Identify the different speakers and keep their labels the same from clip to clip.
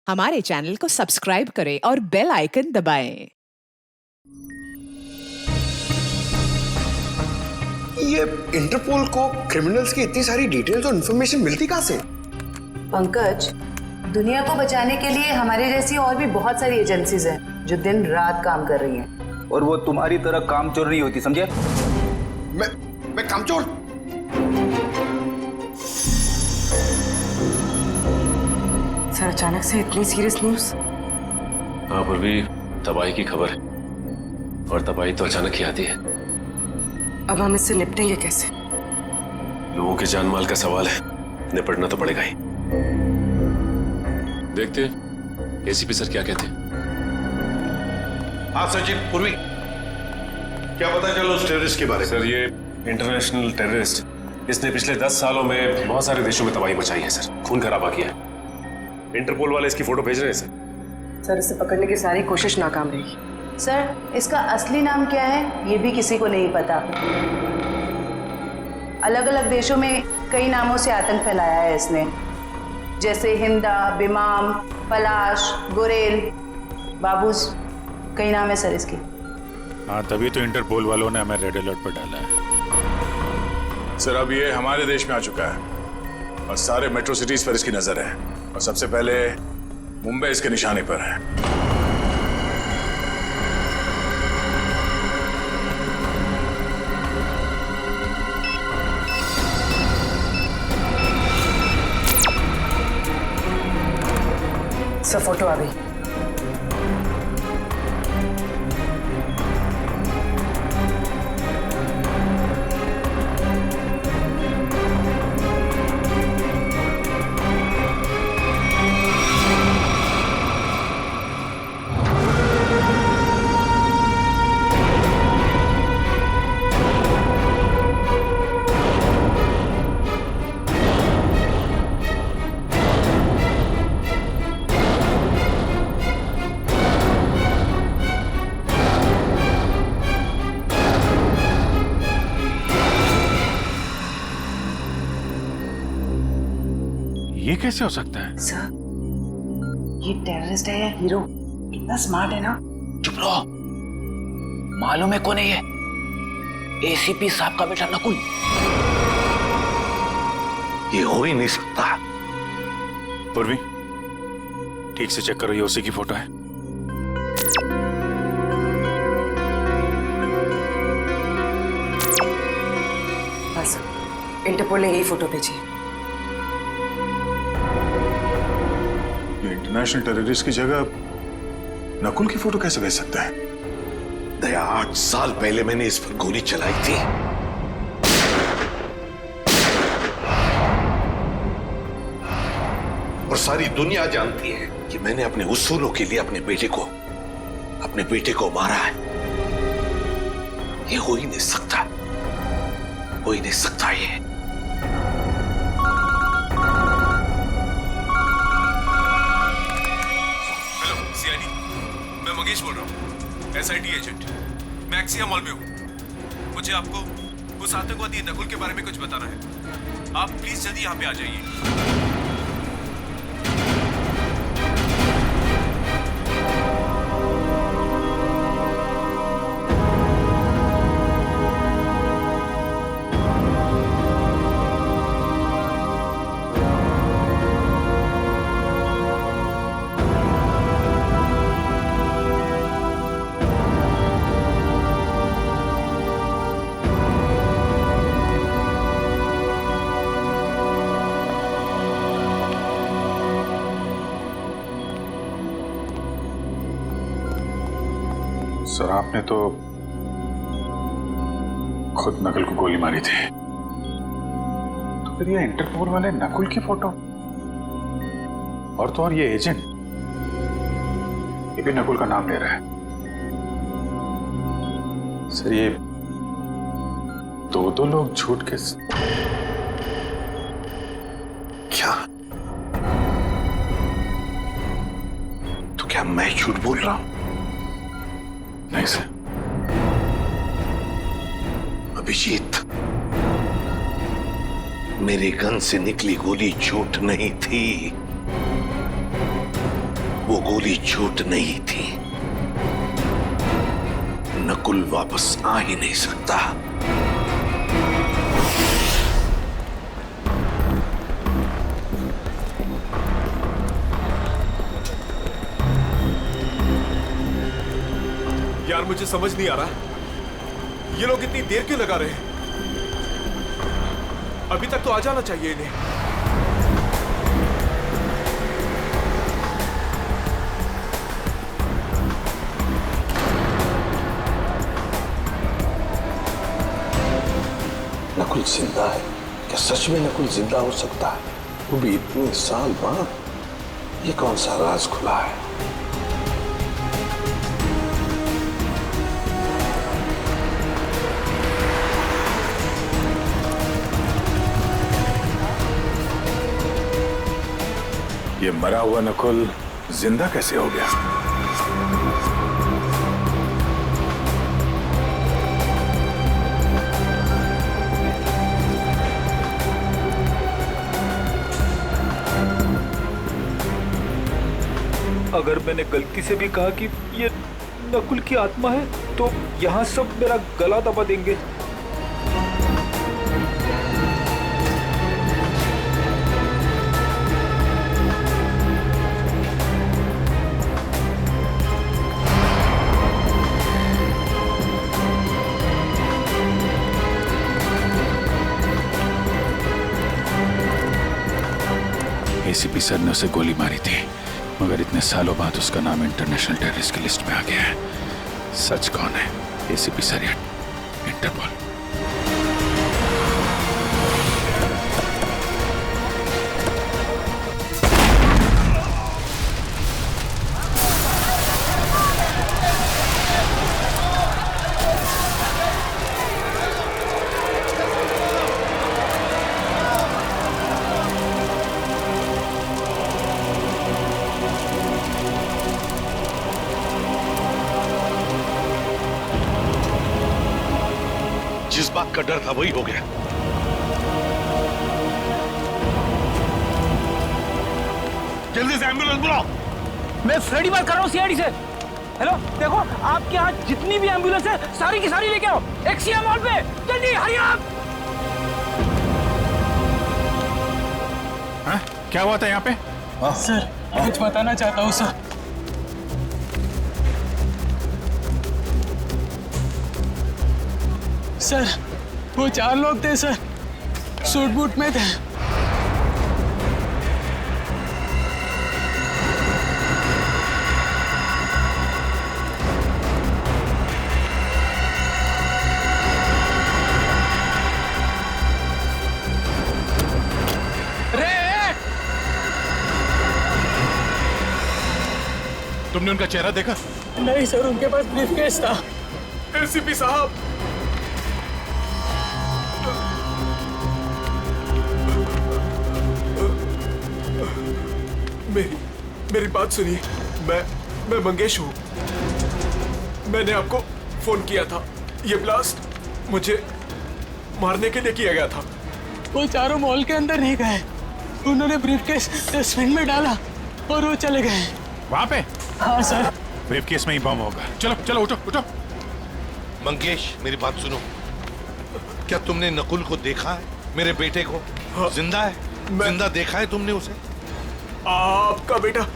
Speaker 1: हमारे चैनल को सब्सक्राइब करें और बेल आइकन दबाएं।
Speaker 2: ये इंटरपोल को क्रिमिनल्स की इतनी सारी डिटेल्स और इन्फॉर्मेशन मिलती कहाँ से?
Speaker 3: पंकज, दुनिया को बचाने के लिए हमारे जैसी और भी बहुत सारी एजेंसीज हैं जो दिन रात काम कर रही हैं।
Speaker 4: और वो तुम्हारी तरह कामचोर नहीं होती, समझे?
Speaker 2: मैं कामचोर?
Speaker 3: सर, अचानक से इतनी सीरियस न्यूज़?
Speaker 5: हाँ पूर्वी, तबाही की खबर है और तबाही तो अचानक ही आती है।
Speaker 3: अब हम इससे निपटेंगे कैसे?
Speaker 5: लोगों के जान माल का सवाल है, निपटना तो पड़ेगा ही। देखते हैं एसीपी सर क्या कहते हैं।
Speaker 6: हाँ सचिन, पूर्वी क्या पता चला उस टेररिस्ट के बारे में?
Speaker 5: सर, ये इंटरनेशनल टेररिस्ट, इसने पिछले 10 सालों में बहुत सारे देशों में तबाही मचाई है सर, खून खराबा किया है। इंटरपोल वाले इसकी फोटो भेज रहे हैं
Speaker 3: सर, इसे पकड़ने की सारी कोशिश नाकाम रही। सर, इसका असली नाम क्या है ये भी किसी को नहीं पता। अलग अलग देशों में कई नामों से आतंक फैलाया है इसने, जैसे हिंदा, बिमाम, पलाश, गुरेल, बाबूस, कई नाम है सर इसके।
Speaker 7: हाँ, तभी तो इंटरपोल वालों ने हमें रेड अलर्ट पर डाला है।
Speaker 6: सर, अब ये हमारे देश में आ चुका है और सारे मेट्रो सिटीज पर इसकी नजर है और सबसे पहले मुंबई इसके निशाने पर है।
Speaker 3: सर, फोटो आ गई।
Speaker 7: ये कैसे हो सकता है?
Speaker 3: सर, ये टेररिस्ट है या हीरो? कितना स्मार्ट है ना।
Speaker 8: चुप रहो, मालूम है कौन है ये? एसीपी साहब का बेटा नकुल। ये हो ही नहीं सकता।
Speaker 7: पूर्वी, ठीक से चेक करो, ये उसी की फोटो है।
Speaker 3: बस, इंटरपोल ने यही फोटो भेजी।
Speaker 6: ये इंटरनेशनल टेररिस्ट की जगह नकुल की फोटो कैसे भेज सकता है?
Speaker 2: दया, 8 साल पहले मैंने इस पर गोली चलाई थी। और सारी दुनिया जानती है कि मैंने अपने उसूलों के लिए अपने बेटे को मारा है। ये हो ही नहीं सकता, हो ही नहीं सकता ये।
Speaker 5: हेलो सीआईडी, मैं मंगेश बोल रहा हूँ, एसआईटी एजेंट। मैं एक्सिया मॉल में हूँ। मुझे आपको उस आतंकवादी नकुल के बारे में कुछ बताना है। आप प्लीज जल्दी यहाँ पे आ जाइए।
Speaker 7: सर, आपने तो खुद नकुल को गोली मारी थी, तो फिर ये इंटरपोल वाले नकुल की फोटो, और तो और ये एजेंट, ये भी नकुल का नाम ले रहा है। सर, ये दो लोग झूठ के
Speaker 2: क्या? तो क्या मैं झूठ बोल रहा हूं?
Speaker 7: नहीं सर।
Speaker 2: अभिजीत, मेरे गन से निकली गोली झूठ नहीं थी। वो गोली झूठ नहीं थी। नकुल वापस आ ही नहीं सकता।
Speaker 5: यार मुझे समझ नहीं आ रहा, ये लोग इतनी देर क्यों लगा रहे हैं? अभी तक तो आ जाना चाहिए इन्हें।
Speaker 2: नकुल जिंदा है क्या? सच में नकुल जिंदा हो सकता है? वो भी इतने साल बाद? ये कौन सा राज खुला है?
Speaker 6: ये मरा हुआ नकुल जिंदा कैसे हो गया?
Speaker 4: अगर मैंने गलती से भी कहा कि ये नकुल की आत्मा है तो यहाँ सब मेरा गला दबा देंगे।
Speaker 7: एसीपी सर ने उसे गोली मारी थी, मगर इतने सालों बाद उसका नाम इंटरनेशनल टेररिस्ट की लिस्ट में आ गया है। सच कौन है, एसीपी सर या इंटरपोल?
Speaker 2: जिस बात का डर था वही हो गया। जल्दी से एम्बुलेंस बुलाओ।
Speaker 9: मैं फ्रेडी बात कर रहा हूँ सीआईडी से। हेलो, देखो आपके यहाँ जितनी भी एम्बुलेंस है सारी की सारी लेके आओ एक्सिया मॉल पे, जल्दी हरी आप।
Speaker 7: हाँ? क्या हुआ था यहाँ पे?
Speaker 9: सर कुछ बताना चाहता हूँ सर। सर वो 4 लोग थे सर, सूट बूट में थे।
Speaker 6: तुमने उनका चेहरा देखा?
Speaker 9: नहीं सर, उनके पास ब्रीफकेस था।
Speaker 5: एसीपी साहब, मेरी बात सुनिए। मैं मंगेश हूँ। मैंने आपको फोन किया था। ये ब्लास्ट मुझे मारने के लिए किया गया था।
Speaker 9: वो चारों मॉल के अंदर नहीं गए, उन्होंने ब्रीफकेस डस्टबिन में डाला और वो चले गए।
Speaker 7: वहां पे?
Speaker 9: हाँ सर।
Speaker 7: ब्रीफकेस में ही बम होगा। चलो चलो उठो उठो।
Speaker 2: मंगेश मेरी बात सुनो। क्या तुमने नकुल को देखा है? मेरे बेटे को?
Speaker 5: हाँ,
Speaker 2: जिंदा है? जिंदा देखा है तुमने उसे?
Speaker 5: आपका बेटा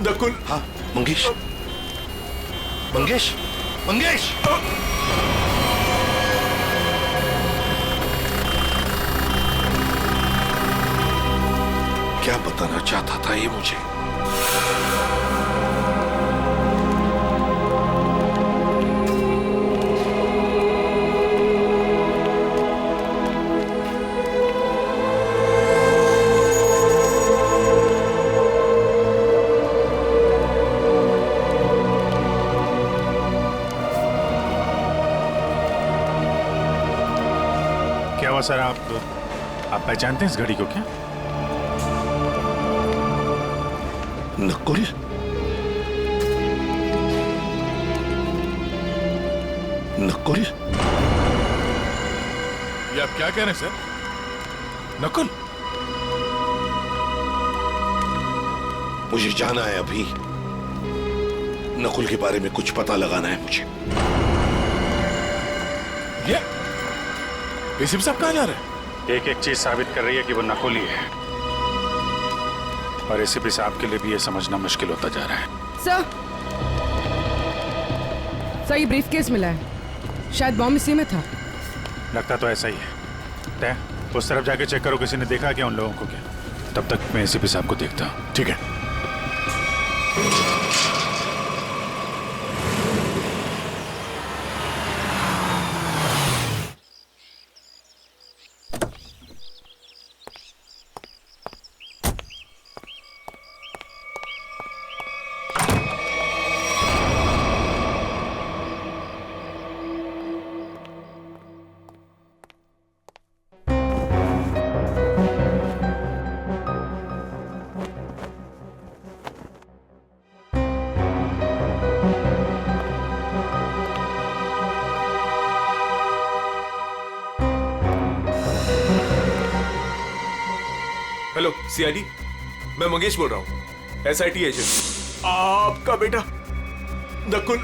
Speaker 5: नकुल?
Speaker 2: हाँ मंगेश, मंगेश, मंगेश! क्या बताना चाहता था ये मुझे?
Speaker 7: सर आप पहचानते हैं इस घड़ी को क्या?
Speaker 2: नकुल? नकुल?
Speaker 6: ये आप क्या कह रहे हैं सर? नकुल?
Speaker 2: मुझे जाना है अभी। नकुल के बारे में कुछ पता लगाना है मुझे।
Speaker 6: ये एसीपी साहब कहाँ जा रहे हैं?
Speaker 7: एक एक चीज साबित कर रही है कि वो नकुल ही है, और एसीपी साहब के लिए भी ये समझना मुश्किल होता जा रहा है।
Speaker 10: सर ये ब्रीफकेस मिला है, शायद बॉम्ब इसी में था।
Speaker 7: लगता तो ऐसा ही है। तय उस तरफ जाके चेक करो, किसी ने देखा क्या उन लोगों को? क्या तब तक मैं एसीपी साहब को देखता हूँ।
Speaker 6: ठीक है।
Speaker 5: हेलो सीआईडी, मैं मंगेश बोल रहा हूँ, एसआईटी एजेंट। आपका बेटा नकुल।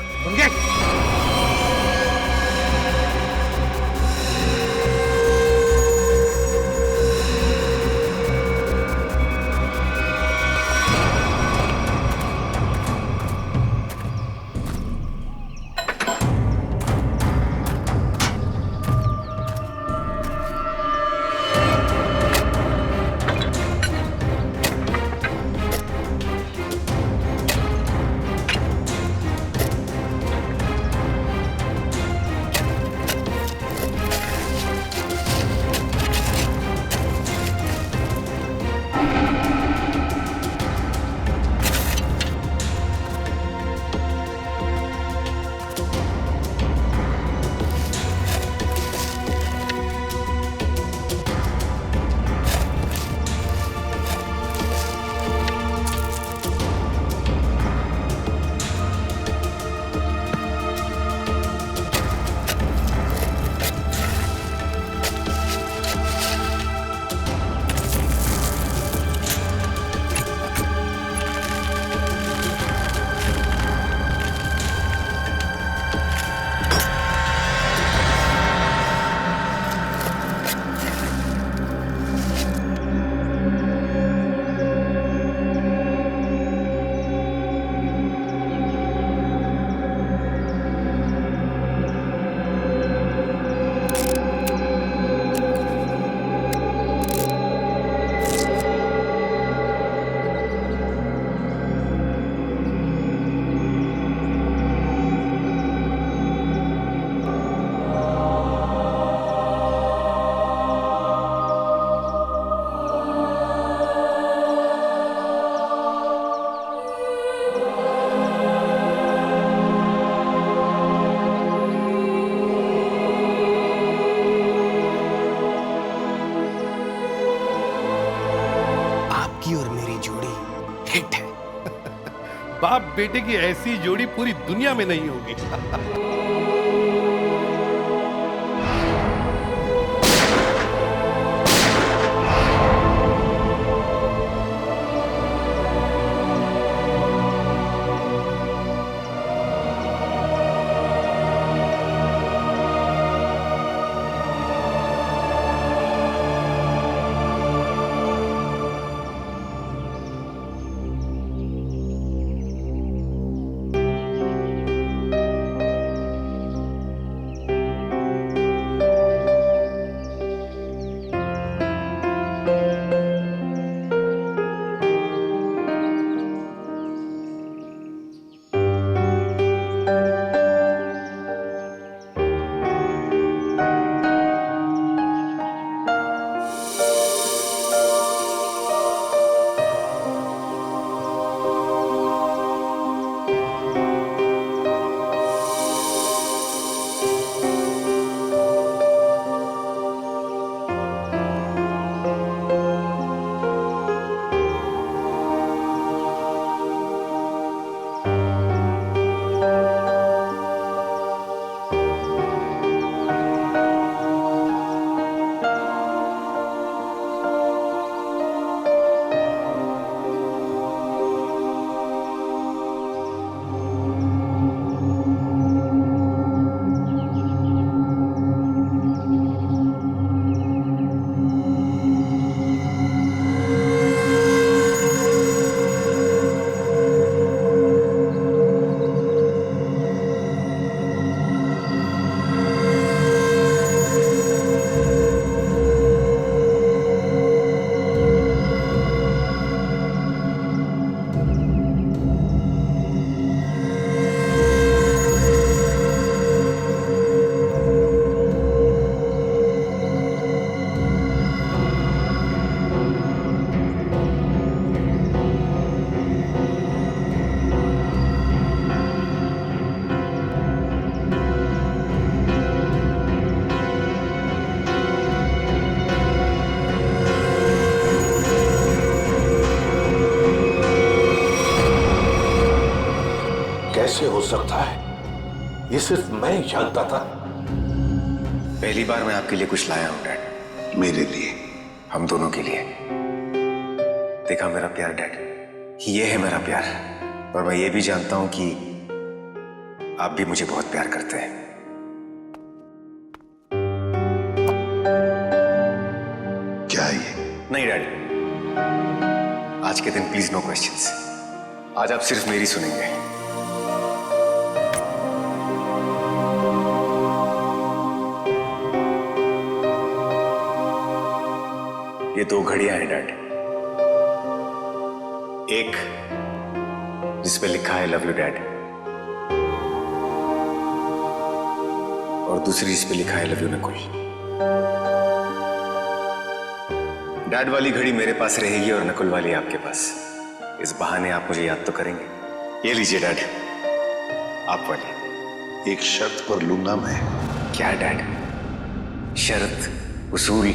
Speaker 11: बाप बेटे की ऐसी जोड़ी पूरी दुनिया में नहीं होगी।
Speaker 2: कैसे हो सकता है ये सिर्फ मैं ही जानता था।
Speaker 12: पहली बार मैं आपके लिए कुछ लाया हूं डैड।
Speaker 2: मेरे लिए?
Speaker 12: हम दोनों के लिए। देखा मेरा प्यार डैड, ये है मेरा प्यार। और मैं ये भी जानता हूं कि आप भी मुझे बहुत प्यार करते हैं।
Speaker 2: क्या ये?
Speaker 12: नहीं डैड, आज के दिन प्लीज नो क्वेश्चंस। आज आप सिर्फ मेरी सुनेंगे। ये 2 घड़ियां हैं डैड। एक जिस पे लिखा है लव यू डैड, और दूसरी जिस पे लिखा है लव यू नकुल। डैड वाली घड़ी मेरे पास रहेगी और नकुल वाली आपके पास। इस बहाने आप मुझे याद तो करेंगे। ये लीजिए डैड, आप वाली।
Speaker 2: एक शर्त पर लूंगा मैं।
Speaker 12: क्या डैड? शर्त, उसूल?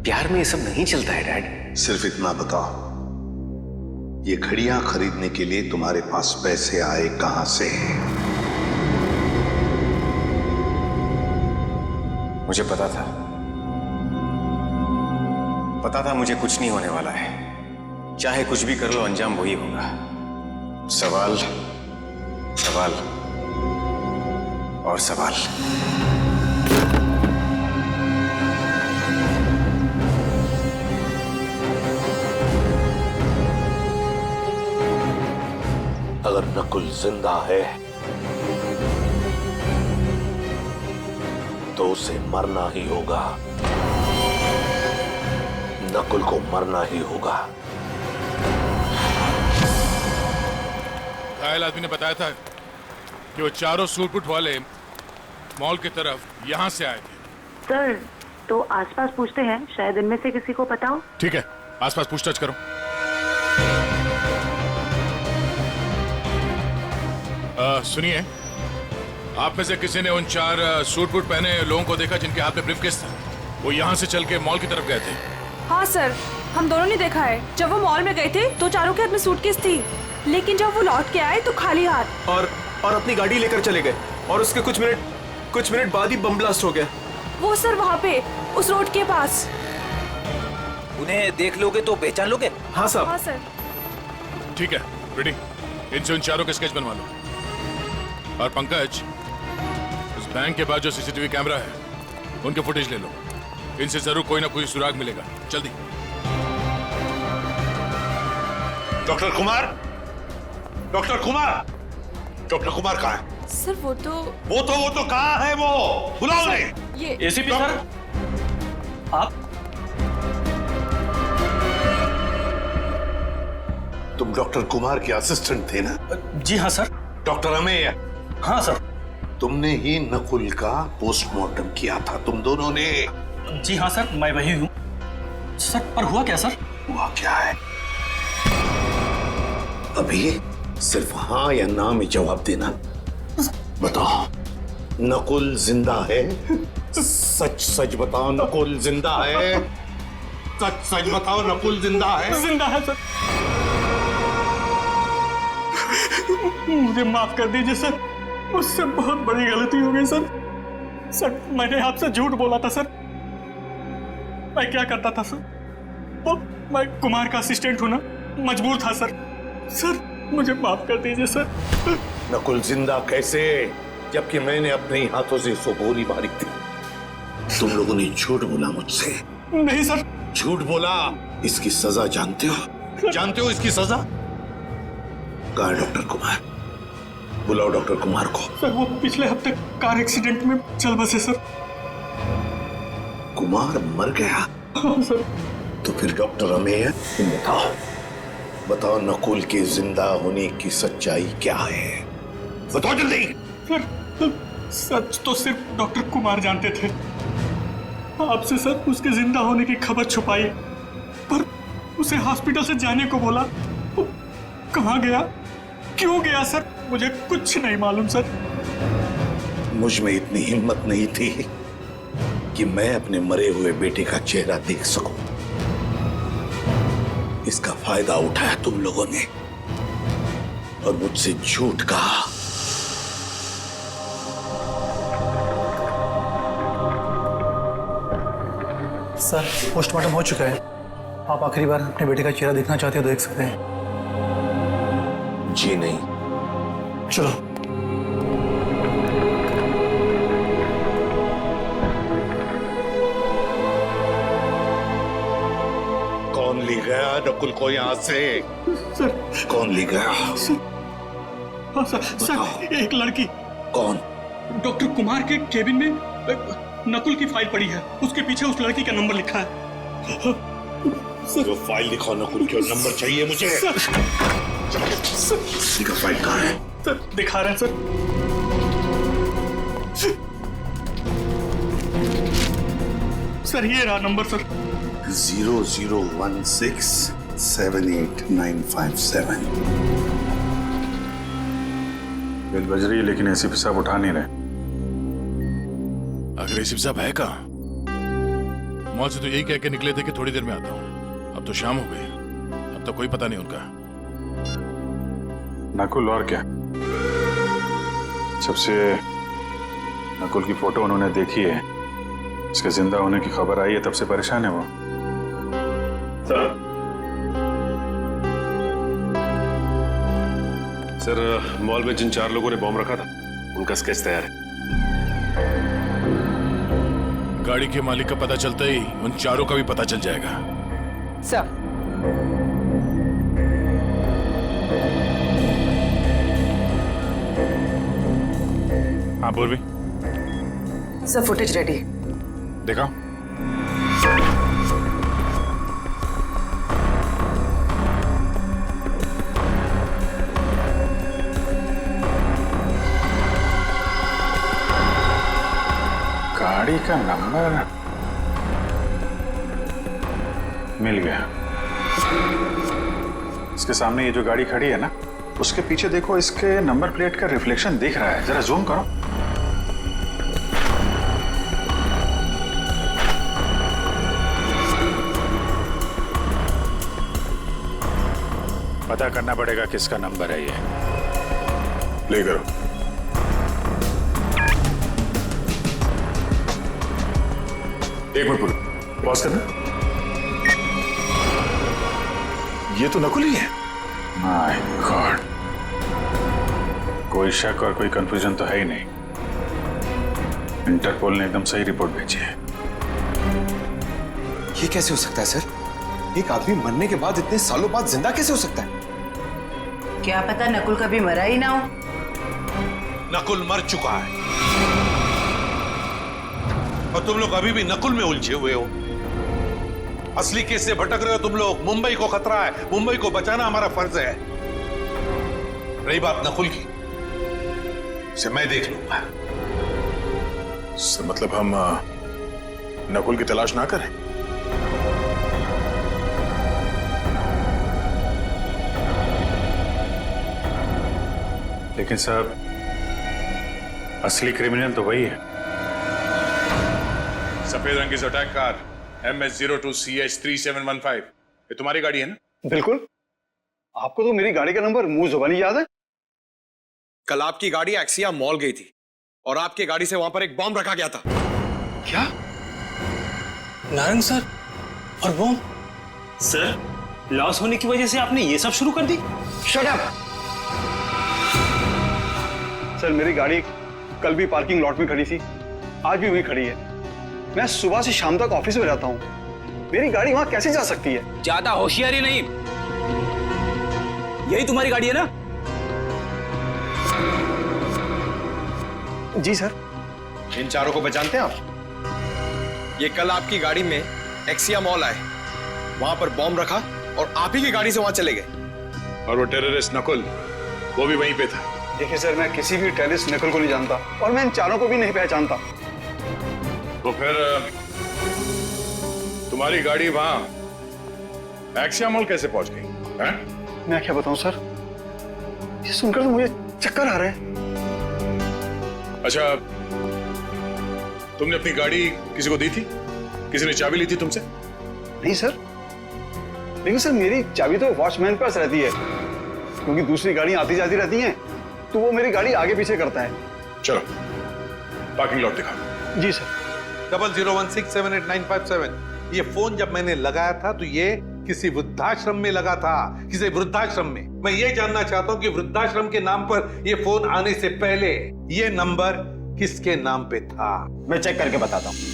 Speaker 12: प्यार में ये सब नहीं चलता है डैड।
Speaker 2: सिर्फ इतना बताओ, ये घड़ियां खरीदने के लिए तुम्हारे पास पैसे आए कहां से?
Speaker 12: मुझे पता था मुझे कुछ नहीं होने वाला है। चाहे कुछ भी कर लो, अंजाम वही होगा। सवाल, सवाल और सवाल।
Speaker 2: अगर नकुल जिंदा है तो उसे मरना ही होगा। नकुल को मरना ही होगा।
Speaker 11: घायल आदमी ने बताया था कि वो चारों सूट वाले मॉल की तरफ यहां से आए थे।
Speaker 3: सर, तो आसपास पूछते हैं, शायद इनमें से किसी को पता हो।
Speaker 11: ठीक है, आसपास पूछताछ करो। सुनिए, आप में से किसी ने उन 4 सूट पहने लोगों को देखा जिनके हाथ में ब्रीफकेस था? वो यहाँ से चल के मॉल की तरफ गए थे।
Speaker 10: हाँ सर, हम दोनों ने देखा है। जब वो मॉल में गए थे तो चारों के हाथ में सूटकेस थी, लेकिन जब वो लौट के आए तो खाली हाथ।
Speaker 5: और अपनी गाड़ी लेकर चले गए और उसके कुछ मिनट बाद ही बम ब्लास्ट हो गया।
Speaker 10: वो सर वहाँ पे उस रोड के पास।
Speaker 8: उन्हें देख लोगे तो पहचान लोगे?
Speaker 5: हाँ साहब।
Speaker 10: हाँ सर।
Speaker 11: ठीक है, रेडी। इनसे उन चारों के स्केच बनवा लो। और पंकज, उस बैंक के बाद जो सीसीटीवी कैमरा है उनके फुटेज ले लो। इनसे जरूर कोई ना कोई सुराग मिलेगा। जल्दी।
Speaker 2: Doctor Kumar, doctor Kumar, doctor Kumar कहाँ है?
Speaker 10: सर वो तो
Speaker 2: कहाँ है? वो बुलाओ उन्हें।
Speaker 10: ये
Speaker 9: एसीपी सर, आप?
Speaker 2: तुम डॉक्टर कुमार के असिस्टेंट थे ना?
Speaker 9: जी हाँ सर।
Speaker 2: डॉक्टर अमेय?
Speaker 9: हाँ सर।
Speaker 2: तुमने ही नकुल का पोस्टमार्टम किया था, तुम दोनों ने?
Speaker 9: जी हाँ सर, मैं वही हूँ सर। पर हुआ क्या सर?
Speaker 2: हुआ क्या है? अभी सिर्फ हाँ या ना में जवाब देना। बताओ, नकुल जिंदा है? सच सच बताओ, नकुल जिंदा है? सच सच बताओ, नकुल जिंदा है?
Speaker 9: जिंदा है सर। मुझे माफ कर दीजिए सर, मुझसे बहुत बड़ी गलती हो गई सर। सर, मैंने आपसे झूठ बोला था सर। मैं क्या करता था सर? वो मैं कुमार का असिस्टेंट हूं ना, मजबूर था सर। सर, मुझे माफ कर दीजिए सर।
Speaker 2: नकुल जिंदा कैसे, जबकि मैंने अपने ही हाथों से उसको गोली मारी थी? तुम लोगों ने झूठ बोला मुझसे।
Speaker 9: नहीं सर।
Speaker 2: झूठ बोला। इसकी सजा जानते हो? जानते हो इसकी सजा? कहाँ है डॉक्टर कुमार? बुलाओ डॉक्टर कुमार को।
Speaker 9: सर, वो पिछले हफ्ते कार एक्सीडेंट में चल बसे सर।
Speaker 2: कुमार मर गया?
Speaker 9: हाँ सर।
Speaker 2: तो फिर डॉक्टर अमेय, तुम बताओ नकुल के जिंदा होने की सच्चाई क्या है? बताओ जल्दी।
Speaker 9: सर, सच तो सिर्फ डॉक्टर कुमार जानते थे। आपसे सर उसके जिंदा होने की खबर छुपाई, पर उसे हॉस्पिटल से जाने को बोला। कहाँ गया, क्यों गया सर, मुझे कुछ नहीं मालूम सर।
Speaker 2: मुझ में इतनी हिम्मत नहीं थी कि मैं अपने मरे हुए बेटे का चेहरा देख सकूं। इसका फायदा उठाया तुम लोगों ने और मुझसे झूठ कहा।
Speaker 9: सर, पोस्टमार्टम हो चुका है। आप आखिरी बार अपने बेटे का चेहरा देखना चाहते हो तो देख सकते हैं।
Speaker 2: जी नहीं।
Speaker 9: चलो।
Speaker 2: कौन ले गया नकुल को यहाँ से?
Speaker 9: सर,
Speaker 2: कौन ले गया?
Speaker 9: हाँ सर, एक लड़की।
Speaker 2: कौन?
Speaker 9: डॉक्टर कुमार के केबिन में नकुल की फाइल पड़ी है, उसके पीछे उस लड़की का नंबर लिखा है।
Speaker 2: जो फाइल दिखाओ नकुल की, नंबर चाहिए मुझे। उसी का फाइल कहाँ है?
Speaker 9: सर दिखा रहे हैं सर। सर ये रहा नंबर सर।
Speaker 6: 0016789557। बेल बज रही है लेकिन एसीपी साहब उठा नहीं रहे।
Speaker 11: अगर एसीपी साहब है कहाँ? मॉल से तो यही कह के निकले थे कि थोड़ी देर में आता हूँ। अब तो शाम हो गई, अब तो कोई पता नहीं उनका।
Speaker 6: नकुल और क्या? जब से नकुल की फोटो उन्होंने देखी है, उसके जिंदा होने की खबर आई है, तब से परेशान है वो।
Speaker 5: सर, मॉल में जिन 4 लोगों ने बॉम्ब रखा था उनका स्केच तैयार है।
Speaker 11: गाड़ी के मालिक का पता चलता ही उन 4 का भी पता चल जाएगा।
Speaker 1: सर,
Speaker 6: हाँ पूर्वी,
Speaker 3: सर फुटेज रेडी।
Speaker 6: देखा? गाड़ी का नंबर मिल गया। इसके सामने ये जो गाड़ी खड़ी है ना, उसके पीछे देखो, इसके नंबर प्लेट का रिफ्लेक्शन दिख रहा है। जरा जूम करो। पता करना पड़ेगा किसका नंबर है ये। प्ले करो। एक मिनट पूरा पॉज करना। ये तो नकुल ही है। माय गॉड, कोई शक और कोई कंफ्यूजन तो है ही नहीं। इंटरपोल ने एकदम सही रिपोर्ट भेजी है।
Speaker 12: ये कैसे हो सकता है सर? एक आदमी मरने के बाद इतने सालों बाद जिंदा कैसे हो सकता है?
Speaker 3: क्या पता नकुल कभी मरा ही ना हो।
Speaker 2: नकुल मर चुका है और तुम लोग अभी भी नकुल में उलझे हुए हो। असली केस से भटक रहे हो तुम लोग। मुंबई को खतरा है, मुंबई को बचाना हमारा फर्ज है। रही बात नकुल की, उसे मैं देख लूंगा।
Speaker 6: मतलब हम नकुल की तलाश ना करें? लेकिन साहब, असली क्रिमिनल तो वही है।
Speaker 11: सफेद रंग की जोटैक कार MS02CH3715, ये तुम्हारी गाड़ी है ना?
Speaker 9: बिल्कुल। आपको तो मेरी गाड़ी का नंबर मुंह जुबानी याद है।
Speaker 12: कल आपकी गाड़ी एक्सिया मॉल गई थी और आपकी गाड़ी से वहां पर एक बॉम्ब रखा गया था।
Speaker 9: क्या? नारंग सर और बॉम्ब?
Speaker 13: सर, लॉस होने की वजह से आपने ये सब शुरू कर दी?
Speaker 9: Shut up! सर मेरी गाड़ी कल भी पार्किंग लॉट में खड़ी थी, आज भी वहीं खड़ी है। मैं सुबह से शाम तक ऑफिस में रहता हूँ, मेरी गाड़ी वहां कैसे जा सकती है?
Speaker 8: ज्यादा होशियारी नहीं। यही तुम्हारी गाड़ी है ना?
Speaker 9: जी सर।
Speaker 12: इन 4 को पहचानते हैं आप? ये कल आपकी गाड़ी में एक्सिया मॉल आए, वहां पर बॉम्ब रखा और आप ही की गाड़ी से वहां चले गए।
Speaker 6: और वो टेररिस्ट नकुल, वो भी वहीं पे था।
Speaker 9: देखिए सर, मैं किसी भी टेररिस्ट नकुल को नहीं जानता और मैं इन 4 को भी नहीं पहचानता।
Speaker 6: तो फिर तुम्हारी गाड़ी वहां एक्सिया मॉल कैसे पहुंच गई?
Speaker 9: मैं क्या बताऊं सर, ये सुनकर तो मुझे चक्कर आ रहे हैं।
Speaker 6: अच्छा, तुमने अपनी गाड़ी किसी को दी थी? किसी ने चाबी ली थी तुमसे?
Speaker 9: नहीं सर, लेकिन सर मेरी चाबी तो वॉचमैन के पास रहती है, क्योंकि दूसरी गाड़ियां आती जाती रहती हैं, तो वो मेरी गाड़ी आगे पीछे करता है।
Speaker 6: चलो पार्किंग लॉट दिखाओ।
Speaker 9: जी सर।
Speaker 2: 0016789557, ये फोन जब मैंने लगाया था तो ये किसी वृद्धाश्रम में लगा था, किसी वृद्धाश्रम में। मैं ये जानना चाहता हूं कि वृद्धाश्रम के नाम पर ये फोन आने से पहले ये नंबर किसके नाम पे था?
Speaker 12: मैं चेक करके बताता हूं।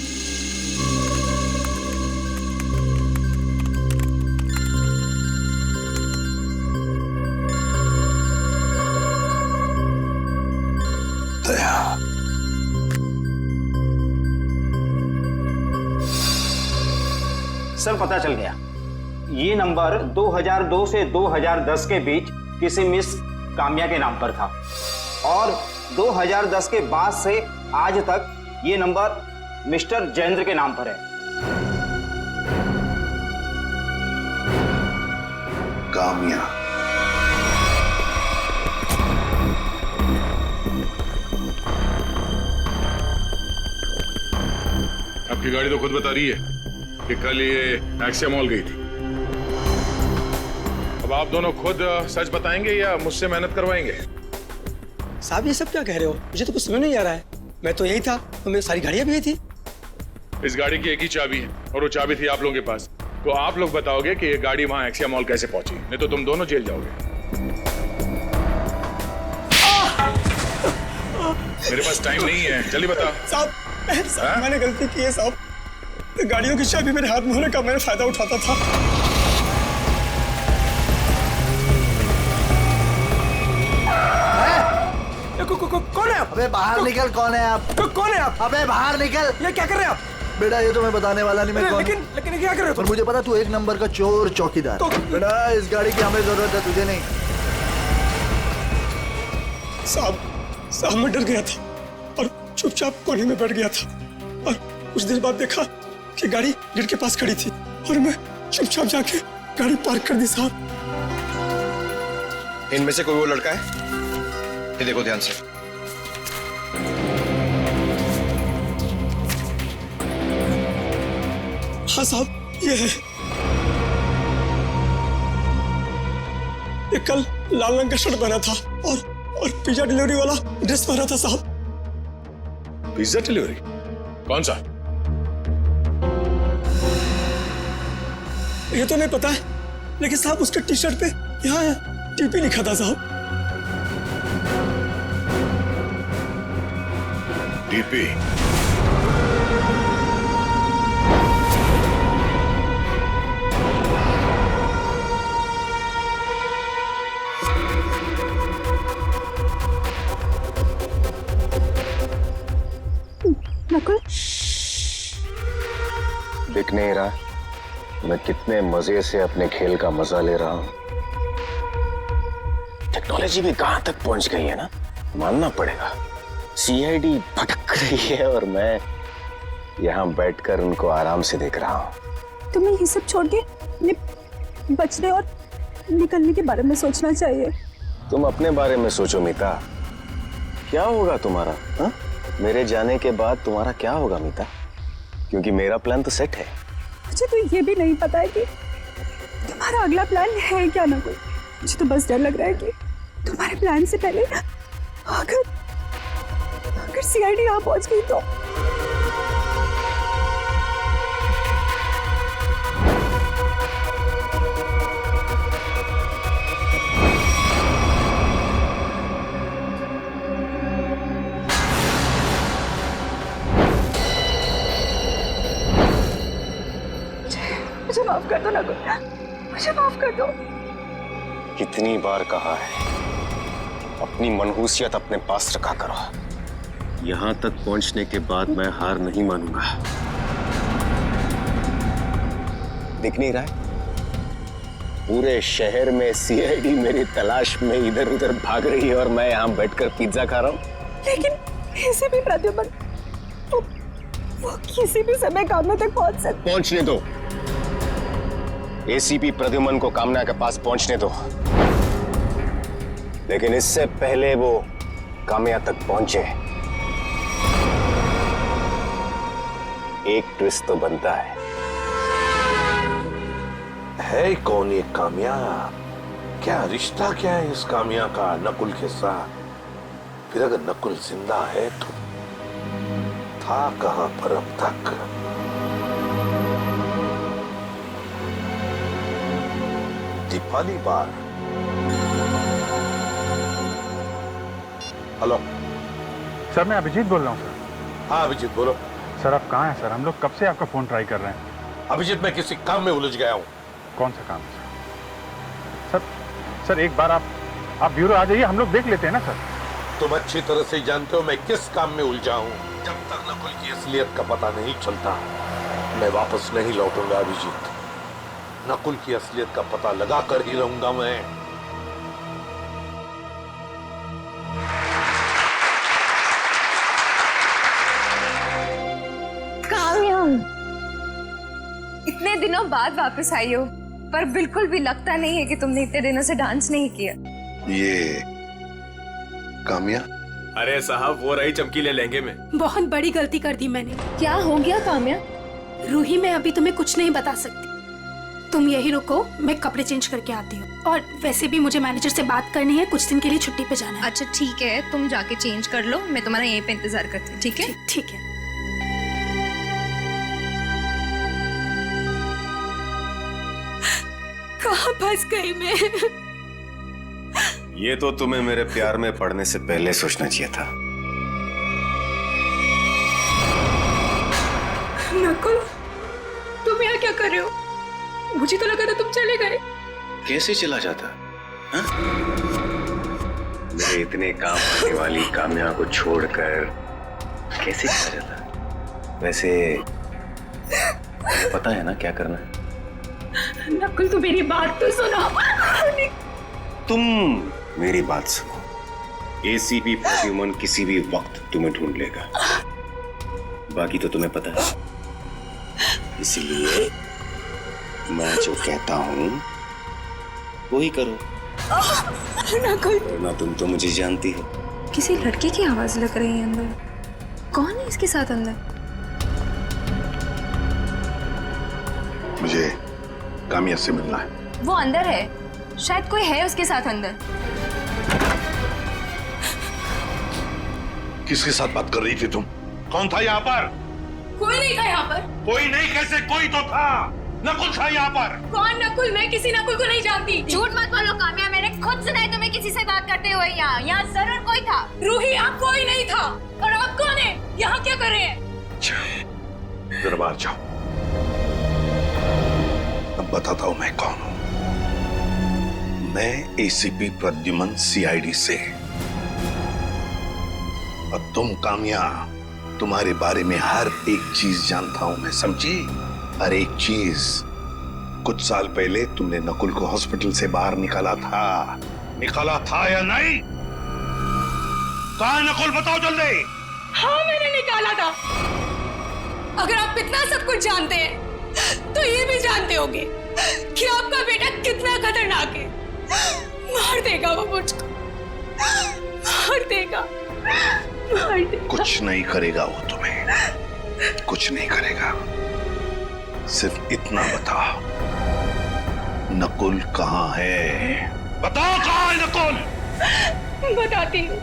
Speaker 13: सर पता चल गया, ये नंबर 2002 से 2010 के बीच किसी मिस काम्या के नाम पर था और 2010 के बाद से आज तक ये नंबर मिस्टर जयेंद्र के नाम पर है।
Speaker 2: काम्या,
Speaker 11: आपकी गाड़ी तो खुद बता रही है कि कल ये एक्सिया मॉल गई थी। अब आप दोनों खुद सच बताएंगे या मुझसे मेहनत करवाएंगे?
Speaker 9: साहब ये सब क्या कह रहे हो? मुझे तो कुछ समझ नहीं आ रहा है। मैं तो यही था, तो मेरी सारी गाड़ियां भी यही थी।
Speaker 11: इस गाड़ी की एक ही चाबी है और वो चाबी थी आप लोगों के पास। तो आप लोग बताओगे कि ये गाड़ी वहां एक्सिया मॉल कैसे पहुंची, नहीं तो तुम दोनों जेल जाओगे। मेरे पास टाइम नहीं है, जल्दी बताओ।
Speaker 9: साहब मैंने गलती की है साहब। गाड़ियों की चाबी मेरे हाथ में होने का मैंने फायदा उठाता था। कौन है आप?
Speaker 14: अबे बाहर निकल, कौन है आप?
Speaker 9: कौन है आप?
Speaker 14: अबे बाहर निकल।
Speaker 9: ये क्या कर रहे हैं आप?
Speaker 14: बेटा ये तो मैं बताने वाला नहीं, मैं कौन।
Speaker 9: लेकिन क्या कर रहे हो?
Speaker 14: पर मुझे पता तू एक नंबर का चोर चौकीदार। बेटा इस गाड़ी की हमें जरूरत है, तुझे नहीं।
Speaker 9: साहब मैं डर गया था और चुपचाप कोने में बैठ गया था और कुछ देर बाद देखा कि गाड़ी गेट के पास खड़ी थी और मैं चुपचाप जाके गाड़ी पार्क कर दी। साहब
Speaker 12: इनमें से कोई वो लड़का है? ये देखो ध्यान से।
Speaker 9: हाँ साहब ये है। ये कल लाल रंग का शर्ट पहना था और पिज्जा डिलीवरी वाला ड्रेस पहना था। साहब
Speaker 11: पिज्जा डिलीवरी? कौन सा?
Speaker 9: ये तो नहीं पता है, लेकिन साहब उसके टी शर्ट पे यहाँ टीपी लिखा था। साहब
Speaker 11: टीपी?
Speaker 10: नकुल
Speaker 12: दिख नहीं रहा मैं कितने मजे से अपने खेल का मजा ले रहा हूं। टेक्नोलॉजी भी कहां तक पहुंच गई है ना, मानना पड़ेगा। सीआईडी भटक रही है और मैं यहां बैठकर उनको आराम से देख रहा हूं।
Speaker 10: तुम्हें ये सब छोड़ के बचने और निकलने के बारे में सोचना चाहिए।
Speaker 12: तुम अपने बारे में सोचो मीता, क्या होगा तुम्हारा? हा? मेरे जाने के बाद तुम्हारा क्या होगा मीता? क्योंकि मेरा प्लान तो सेट है।
Speaker 10: मुझे तो ये भी नहीं पता है कि तुम्हारा अगला प्लान है क्या। ना कोई, मुझे तो बस डर लग रहा है कि तुम्हारे प्लान से पहले अगर सीआईडी यहाँ पहुंच गई तो। मुझे माफ कर दो नकुल, मुझे माफ कर दो।
Speaker 12: कितनी बार कहा है अपनी मनहूसियत अपने पास रखा करो। यहां तक पहुंचने के बाद मैं हार नहीं मानूंगा। दिख नहीं रहा है? पूरे शहर में सीआईडी मेरी तलाश में इधर उधर भाग रही है और मैं यहां बैठकर पिज्जा खा रहा हूं।
Speaker 10: लेकिन ऐसे भी प्रद्युमन वो किसी भी समय कामना तक पहुंच सकते।
Speaker 12: पहुंचने दो। एसीपी प्रद्युमन को कामना के पास पहुंचने दो, लेकिन इससे पहले वो कामया तक पहुंचे एक ट्विस्ट तो बनता
Speaker 2: है कौन ये कामया? क्या रिश्ता क्या है इस कामया का नकुल के साथ? फिर अगर नकुल जिंदा है तो था कहां पर अब तक? दीपाली बार। हेलो
Speaker 7: सर, मैं अभिजीत बोल रहा हूँ सर।
Speaker 2: हाँ अभिजीत बोलो।
Speaker 7: सर आप कहाँ हैं सर? हम लोग कब से आपका फोन ट्राई कर रहे हैं।
Speaker 2: अभिजीत मैं किसी काम में उलझ गया हूँ।
Speaker 7: कौन सा काम है सर? सर एक बार आप ब्यूरो आ जाइए, हम लोग देख लेते हैं ना सर।
Speaker 2: तुम अच्छी तरह से जानते हो मैं किस काम में उलझा हूँ। जब तक नकुल की असलियत का पता नहीं चलता मैं वापस नहीं लौटूंगा अभिजीत। नकुल की असलियत का पता लगा कर ही रहूंगा मैं।
Speaker 10: काम्या, इतने दिनों बाद वापस आई हो, पर बिल्कुल भी लगता नहीं है कि तुमने इतने दिनों से डांस नहीं किया।
Speaker 2: ये काम्या?
Speaker 5: अरे साहब वो रही चमकीले लहंगे में।
Speaker 10: बहुत बड़ी गलती कर दी मैंने। क्या हो गया काम्या? रूही, मैं अभी तुम्हें कुछ नहीं बता सकती। तुम यही रुको, मैं कपड़े चेंज करके आती हूँ। और वैसे भी मुझे मैनेजर से बात करनी है, कुछ दिन के लिए छुट्टी पे जाना है।
Speaker 15: अच्छा ठीक है, तुम जाके चेंज कर लो, मैं तुम्हारा यहीं पे इंतजार करती हूँ। ठीक है?
Speaker 10: ठीक है। कहाँ फंस गई मैं?
Speaker 12: ये तो तुम्हें मेरे प्यार में पड़ने से पहले सोचना चाहिए था।
Speaker 10: नकुल, तुम यहाँ क्या कर रहे हो? मुझे तो लगा था तुम चले गए।
Speaker 12: कैसे चला जाता? हाँ? मेरे इतने काम आने वाली काम्या को छोड़कर कैसे चला जाता? वैसे पता है ना क्या करना है?
Speaker 10: नकुल, तू मेरी बात तो सुनो।
Speaker 12: तुम मेरी बात सुनो। एसीपी प्रद्युमन किसी भी वक्त तुम्हें ढूंढ लेगा, बाकी तो तुम्हें पता है। इसलिए मैं जो कहता हूँ वही करो।
Speaker 10: नकुल,
Speaker 12: वरना तुम तो मुझे जानती हो।
Speaker 15: किसी लड़के की आवाज लग रही है अंदर। कौन है इसके साथ अंदर?
Speaker 2: मुझे काम्या से मिलना है।
Speaker 15: वो अंदर है, शायद कोई है उसके साथ अंदर।
Speaker 2: किसके साथ बात कर रही थी तुम? कौन था यहाँ पर?
Speaker 10: कोई नहीं था यहाँ पर।
Speaker 2: कोई नहीं कैसे? कोई तो था। नकुल था यहाँ पर।
Speaker 10: कौन नकुल? मैं किसी नकुल को नहीं जानती।
Speaker 15: झूठ मत बोलो काम्या, मैंने खुद सुना है तुम्हें किसी से बात करते हुए। यहाँ जरूर कोई था।
Speaker 10: रूही, आप कोई नहीं था। और आप कौन है? यहाँ क्या कर रहे हैं?
Speaker 2: दरबार जाओ, अब बताता हूं मैं कौन हूं। मैं एसीपी प्रद्युमन सीआईडी से। और तुम काम्या, तुम्हारे बारे में हर एक चीज जानता हूं मैं, समझी? हर एक चीज। कुछ साल पहले तुमने नकुल को हॉस्पिटल से बाहर निकाला था या नहीं? कहाँ है नकुल? बताओ जल्दी।
Speaker 10: हाँ, मैंने निकाला था। अगर आप इतना सब कुछ जानते हैं तो ये भी जानते होंगे कि आपका बेटा कितना खतरनाक है। मार देगा वो मुझको, मार देगा।
Speaker 2: कुछ नहीं करेगा वो तुम्हें, कुछ नहीं करेगा। सिर्फ इतना बताओ, नकुल कहाँ है? बताओ कहाँ है नकुल?
Speaker 10: बताती हूँ।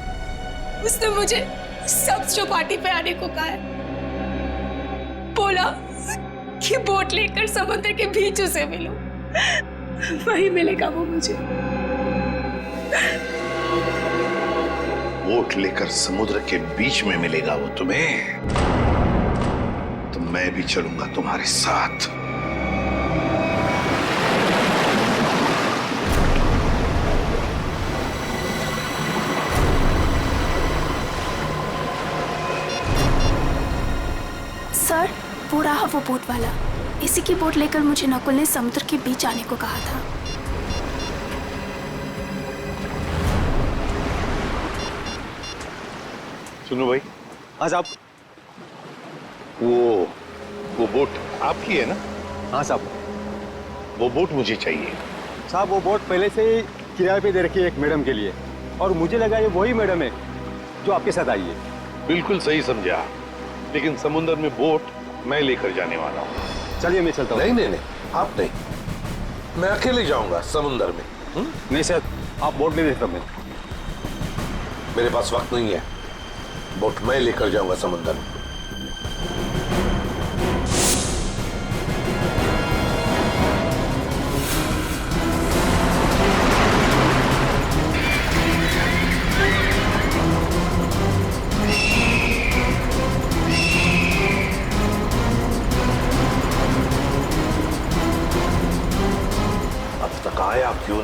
Speaker 10: उसने मुझे सब चौपाटी पे आने को कहा है। बोला कि बोट लेकर समुद्र के बीच उसे मिलो, वही मिलेगा वो मुझे।
Speaker 2: बोट लेकर समुद्र के बीच में मिलेगा वो तुम्हें? तो मैं भी चलूंगा तुम्हारे साथ।
Speaker 10: सर, वो रहा वो बोट वाला। इसी की बोट लेकर मुझे नकुल ने समुद्र के बीच आने को कहा था।
Speaker 2: सुनो भाई।
Speaker 13: हाँ साहब।
Speaker 2: वो बोट आपकी है ना?
Speaker 13: हाँ साहब।
Speaker 2: वो बोट मुझे चाहिए।
Speaker 13: साहब वो बोट पहले से ही किराए पे दे रखी है एक मैडम के लिए, और मुझे लगा ये वही मैडम है जो आपके साथ आई है।
Speaker 2: बिल्कुल सही समझा, लेकिन समुद्र में बोट मैं लेकर जाने वाला हूँ।
Speaker 13: चलिए मैं चलता हूँ।
Speaker 2: नहीं, आप नहीं, मैं अकेले जाऊंगा समुद्र में।
Speaker 13: नहीं सर, आप बोट ले देता मैं।
Speaker 2: मेरे पास वक्त नहीं है, बोट मैं लेकर जाऊंगा समुद्र में।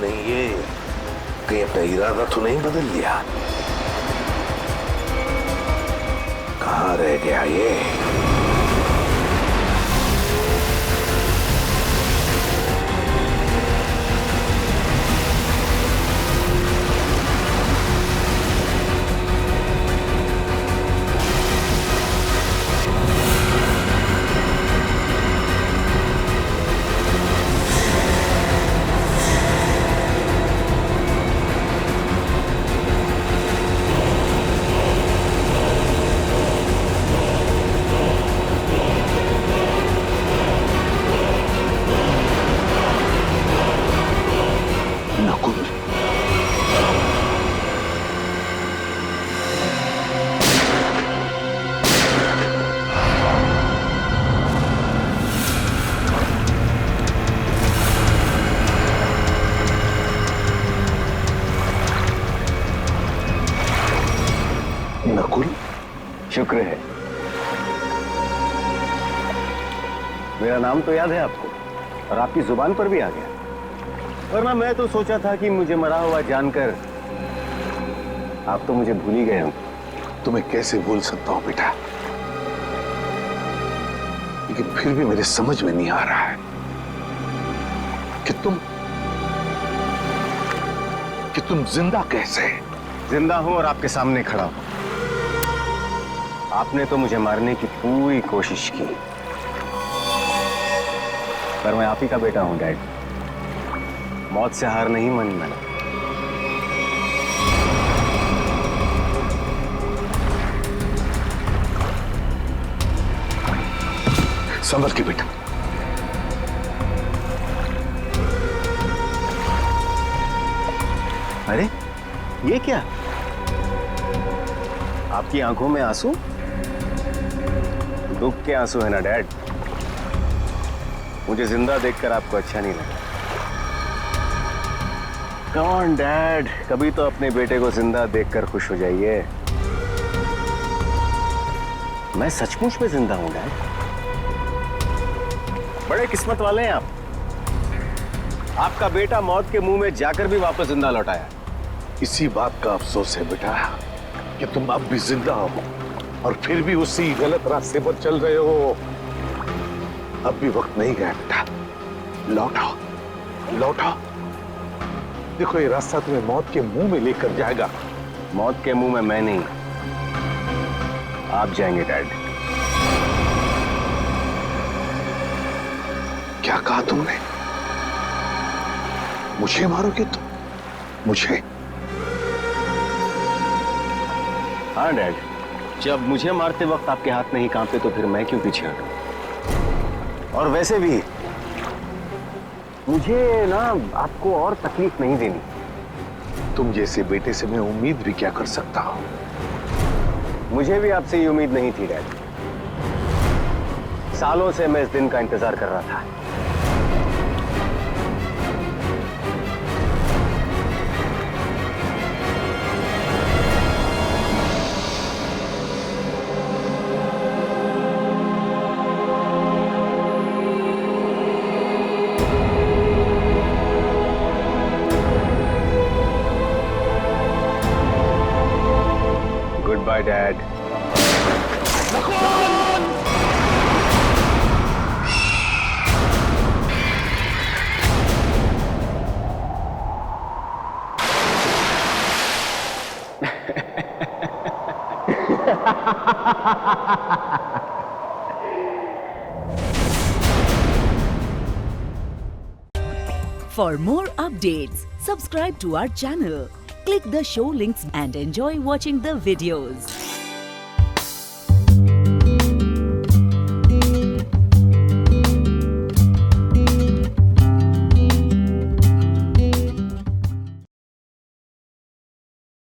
Speaker 2: नहीं ये कहीं अपना इरादा तो नहीं बदल लिया? कहाँ रह गया ये? नकुल,
Speaker 12: शुक्र है। मेरा नाम तो याद है आपको और आपकी जुबान पर भी आ गया, वरना मैं तो सोचा था कि मुझे मरा हुआ जानकर आप तो मुझे भूल ही गए हो।
Speaker 2: तुम्हें कैसे भूल सकता हूं बेटा, लेकिन फिर भी मेरे समझ में नहीं आ रहा है कि तुम जिंदा कैसे?
Speaker 12: जिंदा हूं और आपके सामने खड़ा हूं। आपने तो मुझे मारने की पूरी कोशिश की, पर मैं आप ही का बेटा हूं डैड। मौत से हार नहीं मानी मैंने।
Speaker 2: संभल के बेटा।
Speaker 12: अरे ये क्या? आपकी आंखों में आंसू? दुख के आंसू है ना डैड? मुझे जिंदा देखकर आपको अच्छा नहीं लगा। कम ऑन डैड, कभी तो अपने बेटे को जिंदा देखकर खुश हो जाइए। मैं सचमुच में जिंदा हूं डैड। बड़े किस्मत वाले हैं आप। आपका बेटा मौत के मुंह में जाकर भी वापस जिंदा लौट आया।
Speaker 2: इसी बात का अफसोस है बेटा कि तुम अब भी जिंदा हो और फिर भी उसी गलत रास्ते पर चल रहे हो। अब भी वक्त नहीं गया बेटा, लौटाओ लौटाओ। देखो ये रास्ता तुम्हें मौत के मुंह में लेकर जाएगा।
Speaker 12: मौत के मुंह में मैं नहीं, आप जाएंगे डैड।
Speaker 2: क्या कहा तुमने? मुझे मारोगे तुम? मुझे?
Speaker 12: हाँ डैड, जब मुझे मारते वक्त आपके हाथ नहीं कांपे तो फिर मैं क्यों पीछे हटूं? और वैसे भी मुझे ना आपको और तकलीफ नहीं देनी।
Speaker 2: तुम जैसे बेटे से मैं उम्मीद भी क्या कर सकता हूं?
Speaker 12: मुझे भी आपसे ये उम्मीद नहीं थी डैड। सालों से मैं इस दिन का इंतजार कर रहा था। Goodbye, Dad.
Speaker 1: For more updates, subscribe to our channel, click the show links and enjoy watching the videos.